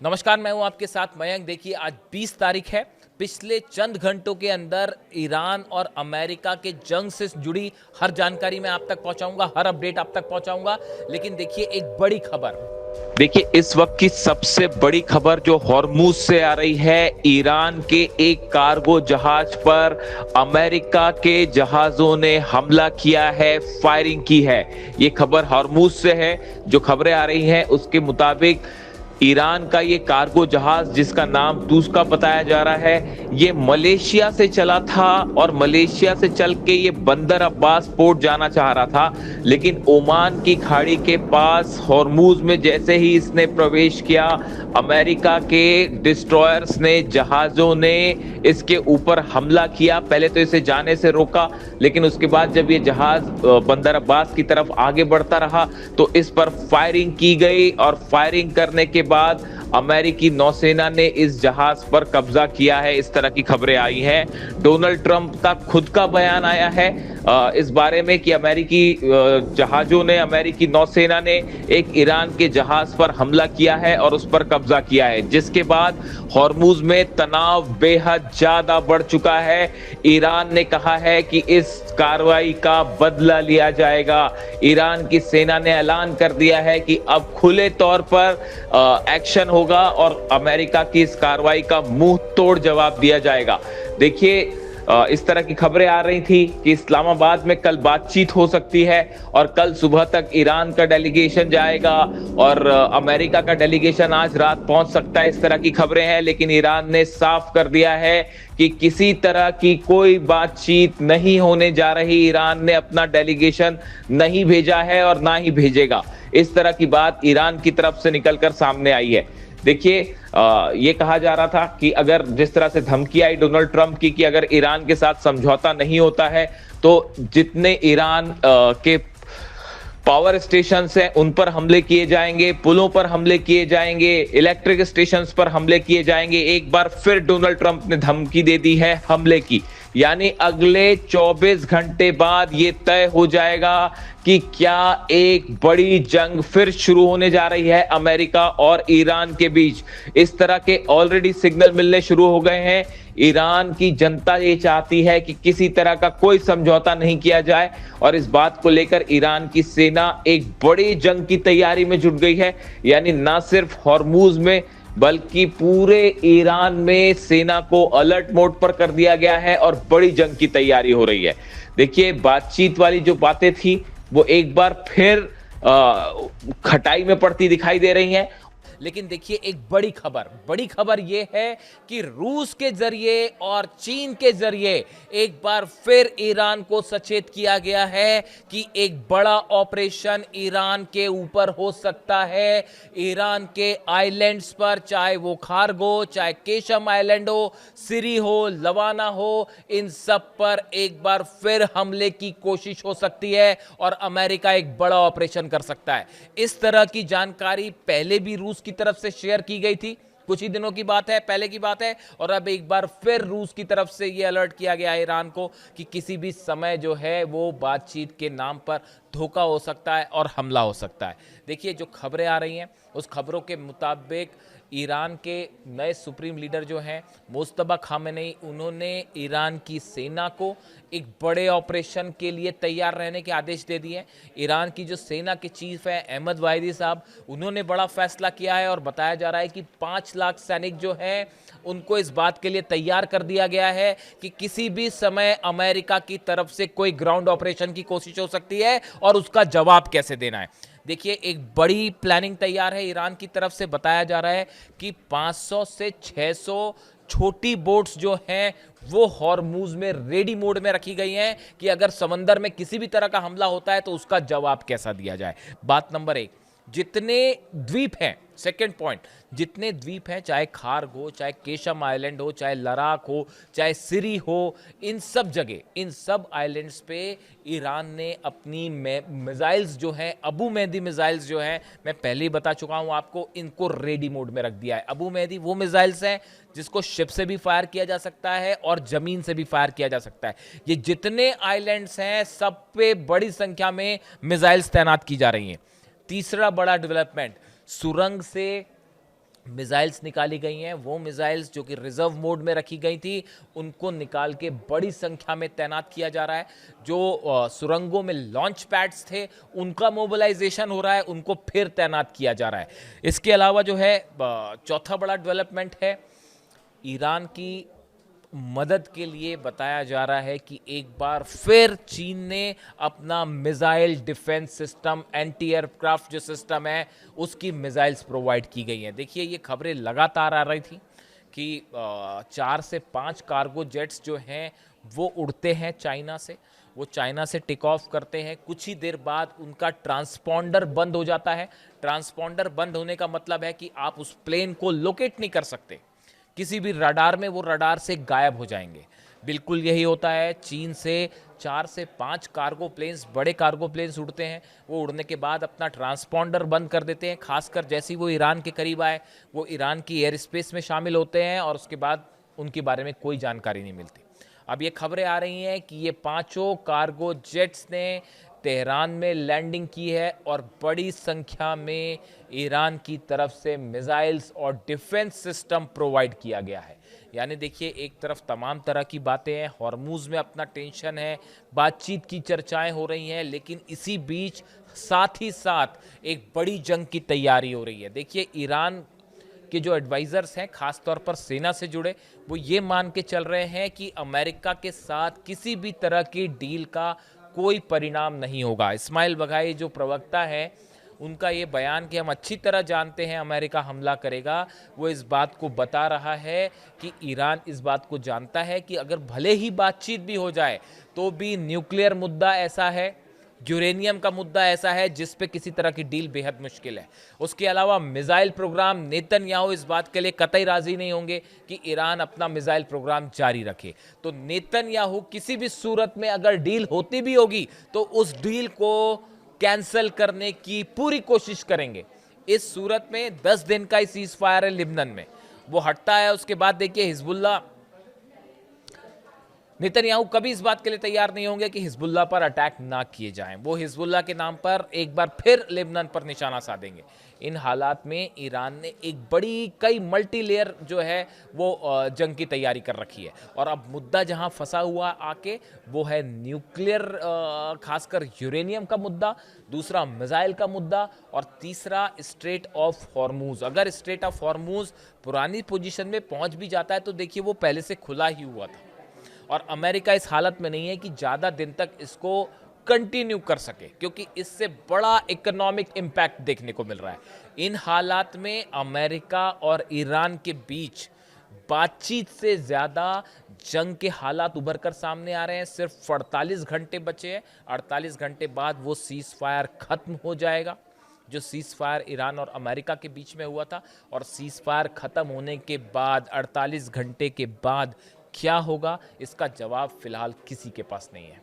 नमस्कार, मैं हूं आपके साथ मयंक। देखिए, आज 20 तारीख है। पिछले चंद घंटों के अंदर ईरान और अमेरिका के जंग से जुड़ी हर जानकारी मैं आप तक पहुंचाऊंगा, हर अपडेट आप तक पहुंचाऊंगा। लेकिन देखिए, एक बड़ी खबर। देखिए, इस वक्त की सबसे बड़ी खबर जो हॉर्मूज से आ रही है, ईरान के एक कार्गो जहाज पर अमेरिका के जहाजों ने हमला किया है, फायरिंग की है। ये खबर हॉर्मूज से है। जो खबरें आ रही हैं उसके मुताबिक ईरान का ये कार्गो जहाज, जिसका नाम तूस्का बताया जा रहा है, ये मलेशिया से चला था और मलेशिया से चल के ये बंदर अब्बास पोर्ट जाना चाह रहा था। लेकिन ओमान की खाड़ी के पास हॉर्मूज में जैसे ही इसने प्रवेश किया, अमेरिका के डिस्ट्रॉयर्स ने, जहाजों ने इसके ऊपर हमला किया। पहले तो इसे जाने से रोका, लेकिन उसके बाद जब ये जहाज बंदर अब्बास की तरफ आगे बढ़ता रहा तो इस पर फायरिंग की गई और फायरिंग करने के बाद अमेरिकी नौसेना ने इस जहाज पर कब्जा किया है। इस तरह की खबरें आई हैं। डोनाल्ड ट्रंप का खुद का बयान आया है इस बारे में कि अमेरिकी जहाजों ने, अमेरिकी नौसेना ने एक ईरान के जहाज पर हमला किया है और उस पर कब्जा किया है, जिसके बाद हॉर्मूज में तनाव बेहद ज्यादा बढ़ चुका है। ईरान ने कहा है कि इस कार्रवाई का बदला लिया जाएगा। ईरान की सेना ने ऐलान कर दिया है कि अब खुले तौर पर एक्शन होगा और अमेरिका की इस कार्रवाई का मुंह तोड़ जवाब दिया जाएगा। देखिए, इस तरह की खबरें आ रही थी कि इस्लामाबाद में कल बातचीत हो सकती है और कल सुबह तक ईरान का डेलीगेशन जाएगा और अमेरिका का डेलीगेशन आज रात पहुंच सकता है। इस तरह की खबरें हैं, लेकिन ईरान ने साफ कर दिया है कि किसी तरह की कोई बातचीत नहीं होने जा रही। ईरान ने अपना डेलीगेशन नहीं भेजा है और ना ही भेजेगा। इस तरह की बात ईरान की तरफ से निकलकर सामने आई है। देखिए, ये कहा जा रहा था कि अगर जिस तरह से धमकी आई डोनाल्ड ट्रंप की कि अगर ईरान के साथ समझौता नहीं होता है तो जितने ईरान के पावर स्टेशन हैं उन पर हमले किए जाएंगे, पुलों पर हमले किए जाएंगे, इलेक्ट्रिक स्टेशंस पर हमले किए जाएंगे। एक बार फिर डोनाल्ड ट्रंप ने धमकी दे दी है हमले की। यानी अगले 24 घंटे बाद ये तय हो जाएगा कि क्या एक बड़ी जंग फिर शुरू होने जा रही है अमेरिका और ईरान के बीच। इस तरह के ऑलरेडी सिग्नल मिलने शुरू हो गए हैं। ईरान की जनता ये चाहती है कि किसी तरह का कोई समझौता नहीं किया जाए और इस बात को लेकर ईरान की सेना एक बड़ी जंग की तैयारी में जुट गई है। यानी ना सिर्फ हॉर्मूज में बल्कि पूरे ईरान में सेना को अलर्ट मोड पर कर दिया गया है और बड़ी जंग की तैयारी हो रही है। देखिए, बातचीत वाली जो बातें थी वो एक बार फिर खटाई में पड़ती दिखाई दे रही हैं। लेकिन देखिए, एक बड़ी खबर यह है कि रूस के जरिए और चीन के जरिए एक बार फिर ईरान को सचेत किया गया है कि एक बड़ा ऑपरेशन ईरान के ऊपर हो सकता है। ईरान के आइलैंड्स पर, चाहे वो खारगो, चाहे केशम आइलैंड हो, सिरी हो, लवाना हो, इन सब पर एक बार फिर हमले की कोशिश हो सकती है और अमेरिका एक बड़ा ऑपरेशन कर सकता है। इस तरह की जानकारी पहले भी रूस की तरफ से शेयर की गई थी, कुछ ही दिनों की बात है, पहले की बात है। और अब एक बार फिर रूस की तरफ से यह अलर्ट किया गया है ईरान को कि किसी भी समय जो है वो बातचीत के नाम पर धोखा हो सकता है और हमला हो सकता है। देखिए, जो खबरें आ रही हैं उस खबरों के मुताबिक ईरान के नए सुप्रीम लीडर जो हैं मुस्तफा खामेनेई, उन्होंने ईरान की सेना को एक बड़े ऑपरेशन के लिए तैयार रहने के आदेश दे दिए हैं। ईरान की जो सेना के चीफ है अहमद वाहिदी साहब, उन्होंने बड़ा फैसला किया है और बताया जा रहा है कि 5 लाख सैनिक जो हैं उनको इस बात के लिए तैयार कर दिया गया है कि किसी भी समय अमेरिका की तरफ से कोई ग्राउंड ऑपरेशन की कोशिश हो सकती है और उसका जवाब कैसे देना है। देखिए, एक बड़ी प्लानिंग तैयार है ईरान की तरफ से। बताया जा रहा है कि 500 से 600 छोटी बोट्स जो हैं वो हॉर्मूज में रेडी मोड में रखी गई हैं कि अगर समंदर में किसी भी तरह का हमला होता है तो उसका जवाब कैसा दिया जाए। बात नंबर 1, जितने द्वीप हैं, सेकेंड पॉइंट, जितने द्वीप हैं, चाहे खार्ग हो, चाहे केशम आइलैंड हो, चाहे लद्दाख हो, चाहे सिरी हो, इन सब जगह, इन सब आइलैंड्स पे ईरान ने अपनी मिसाइल्स जो हैं, अबू मेहदी मिसाइल्स जो हैं, मैं पहले ही बता चुका हूं आपको, इनको रेडी मोड में रख दिया है। अबू मेहदी वो मिसाइल्स हैं जिसको शिप से भी फायर किया जा सकता है और जमीन से भी फायर किया जा सकता है। ये जितने आइलैंड्स हैं सब पे बड़ी संख्या में मिसाइल्स तैनात की जा रही हैं। तीसरा बड़ा डेवलपमेंट, सुरंग से मिसाइल्स निकाली गई हैं। वो मिसाइल्स जो कि रिजर्व मोड में रखी गई थी, उनको निकाल के बड़ी संख्या में तैनात किया जा रहा है। जो सुरंगों में लॉन्च पैड्स थे, उनका मोबिलाइजेशन हो रहा है, उनको फिर तैनात किया जा रहा है। इसके अलावा जो है चौथा बड़ा डेवलपमेंट है, ईरान की मदद के लिए बताया जा रहा है कि एक बार फिर चीन ने अपना missile defence system, anti aircraft जो सिस्टम है, उसकी मिसाइल्स प्रोवाइड की गई हैं। देखिए, ये खबरें लगातार आ रही थी कि 4 से 5 कार्गो जेट्स जो हैं वो उड़ते हैं चाइना से, वो चाइना से टेक ऑफ करते हैं, कुछ ही देर बाद उनका ट्रांसपॉन्डर बंद हो जाता है। ट्रांसपॉन्डर बंद होने का मतलब है कि आप उस प्लेन को लोकेट नहीं कर सकते, किसी भी रडार में वो रडार से गायब हो जाएंगे। बिल्कुल यही होता है। चीन से 4 से 5 कार्गो प्लेन्स, बड़े कार्गो प्लेन्स उड़ते हैं, वो उड़ने के बाद अपना ट्रांसपॉन्डर बंद कर देते हैं। खासकर जैसे ही वो ईरान के करीब आए, वो ईरान की एयर स्पेस में शामिल होते हैं और उसके बाद उनके बारे में कोई जानकारी नहीं मिलती। अब ये खबरें आ रही हैं कि ये पांचों कार्गो जेट्स ने तेहरान में लैंडिंग की है और बड़ी संख्या में ईरान की तरफ से मिसाइल्स और डिफेंस सिस्टम प्रोवाइड किया गया है। यानी देखिए, एक तरफ तमाम तरह की बातें हैं, हॉर्मूज में अपना टेंशन है, बातचीत की चर्चाएं हो रही हैं, लेकिन इसी बीच साथ ही साथ एक बड़ी जंग की तैयारी हो रही है। देखिए, ईरान के जो एडवाइजर्स हैं, खासतौर पर सेना से जुड़े, वो ये मान के चल रहे हैं कि अमेरिका के साथ किसी भी तरह की डील का कोई परिणाम नहीं होगा। इस्माइल बघाई जो प्रवक्ता है, उनका ये बयान कि हम अच्छी तरह जानते हैं अमेरिका हमला करेगा, वो इस बात को बता रहा है कि ईरान इस बात को जानता है कि अगर भले ही बातचीत भी हो जाए तो भी न्यूक्लियर मुद्दा ऐसा है, यूरेनियम का मुद्दा ऐसा है जिस पे किसी तरह की डील बेहद मुश्किल है। उसके अलावा मिसाइल प्रोग्राम, नेतन्याहू इस बात के लिए कतई राजी नहीं होंगे कि ईरान अपना मिसाइल प्रोग्राम जारी रखे। तो नेतन्याहू किसी भी सूरत में अगर डील होती भी होगी तो उस डील को कैंसिल करने की पूरी कोशिश करेंगे। इस सूरत में 10 दिन का ही सीज फायर है लिबनन में, वो हटता है, उसके बाद देखिए हिजबुल्लाह, नेतन्याहू कभी इस बात के लिए तैयार नहीं होंगे कि हिजबुल्लाह पर अटैक ना किए जाएं। वो हिजबुल्लाह के नाम पर एक बार फिर लेबनान पर निशाना साधेंगे। इन हालात में ईरान ने एक बड़ी, कई मल्टी लेयर जो है वो जंग की तैयारी कर रखी है। और अब मुद्दा जहां फंसा हुआ आके वो है न्यूक्लियर, खासकर यूरेनियम का मुद्दा, दूसरा मिसाइल का मुद्दा, और तीसरा स्ट्रेट ऑफ हॉर्मूज। अगर स्ट्रेट ऑफ हॉर्मूज पुरानी पोजीशन में पहुंच भी जाता है तो देखिए वो पहले से खुला ही हुआ था और अमेरिका इस हालत में नहीं है कि ज़्यादा दिन तक इसको कंटिन्यू कर सके, क्योंकि इससे बड़ा इकोनॉमिक इम्पैक्ट देखने को मिल रहा है। इन हालात में अमेरिका और ईरान के बीच बातचीत से ज़्यादा जंग के हालात उभर कर सामने आ रहे हैं। सिर्फ 48 घंटे बचे हैं, 48 घंटे बाद वो सीज फायर खत्म हो जाएगा, जो सीज फायर ईरान और अमेरिका के बीच में हुआ था। और सीज फायर खत्म होने के बाद 48 घंटे के बाद क्या होगा, इसका जवाब फिलहाल किसी के पास नहीं है।